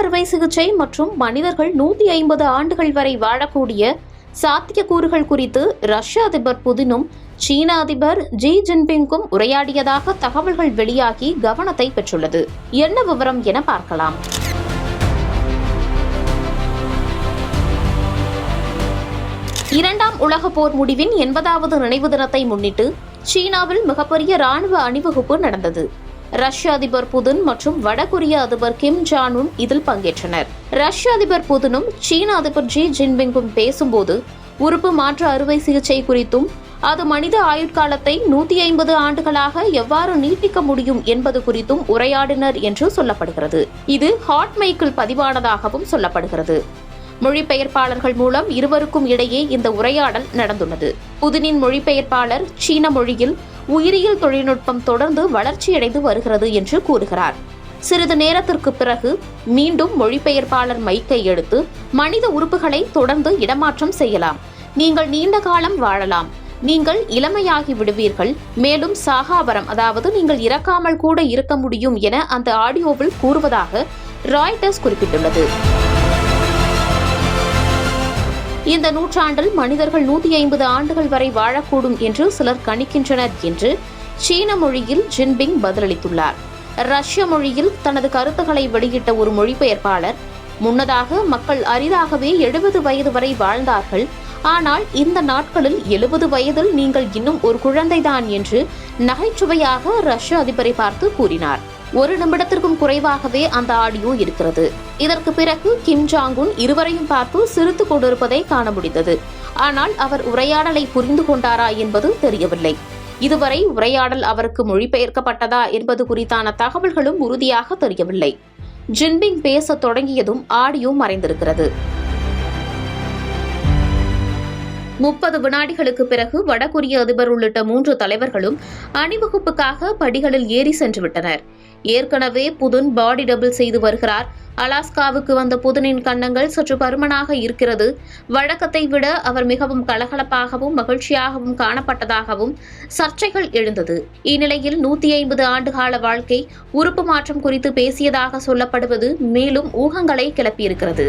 அறுவை சிகிச்சை மற்றும் மனிதர்கள் 150 ஆண்டுகள் வரை வாழக்கூடிய சாத்தியக்கூறுகள் குறித்து ரஷ்ய அதிபர் புதினும் சீன அதிபர் ஜி ஜின்பிங்கும் உரையாடியதாக தகவல்கள் வெளியாகி கவனத்தை பெற்றுள்ளது. என்ன விவரம் என பார்க்கலாம். இரண்டாம் உலகப் போர் முடிவின் 80வது நினைவு தினத்தை முன்னிட்டு சீனாவில் மிகப்பெரிய ராணுவ அணிவகுப்பு நடந்தது. ரஷ்ய அதிபர் புதின் மற்றும் வடகொரிய அதிபர் கிம் ஜாங் உன் இதில் பங்கேற்றனர். ரஷ்ய அதிபர் புதினும் சீன அதிபர் ஜி ஜின்பிங்கும் பேசும்போது உறுப்பு மாற்று அறுவை சிகிச்சை குறித்தும் அது மனித ஆயுட்காலத்தை 150 ஆண்டுகளாக எவ்வாறு நீட்டிக்க முடியும் என்பது குறித்தும் உரையாடினர் என்று சொல்லப்படுகிறது. இது ஹாட் மைக்கில் பதிவானதாகவும் சொல்லப்படுகிறது. மொழிபெயர்ப்பாளர்கள் மூலம் இருவருக்கும் இடையே இந்த உரையாடல் நடந்துள்ளது. புதினின் மொழிபெயர்ப்பாளர் சீன மொழியில் உயிரியல் தொழில்நுட்பம் தொடர்ந்து வளர்ச்சியடைந்து வருகிறது என்று கூறுகிறார். சிறிது நேரத்திற்கு பிறகு மீண்டும் மொழிபெயர்ப்பாளர் மைக்கை எடுத்து மனித உறுப்புகளை தொடர்ந்து இடமாற்றம் செய்யலாம், நீங்கள் நீண்ட காலம் வாழலாம், நீங்கள் இளமையாகி விடுவீர்கள், மேலும் சாகாவரம் அதாவது நீங்கள் இறக்காமல் கூட இருக்க முடியும் என அந்த ஆடியோவில் கூறுவதாக ராய்ட்டர்ஸ் குறிப்பிட்டுள்ளது. இந்த நூற்றாண்டில் மனிதர்கள் 150 ஆண்டுகள் வரை வாழக்கூடும் என்று சிலர் கணிக்கின்றனர் என்று சீன மொழியில் ஜின்பிங் பதிலளித்துள்ளார். ரஷ்ய மொழியில் தனது கருத்துக்களை வெளியிட்ட ஒரு மொழிபெயர்ப்பாளர், முன்னதாக மக்கள் அரிதாகவே 70 வயது வரை வாழ்ந்தார்கள், ஆனால் இந்த நாட்களில் 70 வயதில் நீங்கள் இன்னும் ஒரு குழந்தைதான் என்று நகைச்சுவையாக ரஷ்ய அதிபரை பார்த்து கூறினார். 1 நிமிடத்திற்கும் குறைவாகவே அந்த ஆடியோ இருக்கிறது. இதற்கு பிறகு கிம் ஜாங் உன் இருவரையும் பார்த்து சிரித்துக் கொண்டிருப்பதை காண முடிந்தது. ஆனால் அவர் உரையாடலை புரிந்து கொண்டாரா என்பது தெரியவில்லை. இதுவரை உரையாடல் அவருக்கு மொழிபெயர்க்கப்பட்டதா என்பது குறித்தான தகவல்களும் உறுதியாக தெரியவில்லை. ஜின்பிங் பேச தொடங்கியதும் ஆடியோ மறைந்திருக்கிறது. 30 வினாடிகளுக்கு பிறகு வடகொரிய அதிபர் உள்ளிட்ட 3 தலைவர்களும் அணிவகுப்புக்காக படிகளில் ஏறி சென்றுவிட்டனர். ஏற்கனவே புதின் பாடி டபுள் செய்து வருகிறார். அலாஸ்காவுக்கு வந்த புதினின் கன்னங்கள் சற்று பருமனாக இருக்கிறது. வழக்கத்தை விட அவர் மிகவும் கலகலப்பாகவும் மகிழ்ச்சியாகவும் காணப்பட்டதாகவும் சர்ச்சைகள் எழுந்தது. இந்நிலையில் 150 ஆண்டுகால வாழ்க்கை உறுப்பு மாற்றம் குறித்து பேசியதாக சொல்லப்படுவது மேலும் ஊகங்களை கிளப்பியிருக்கிறது.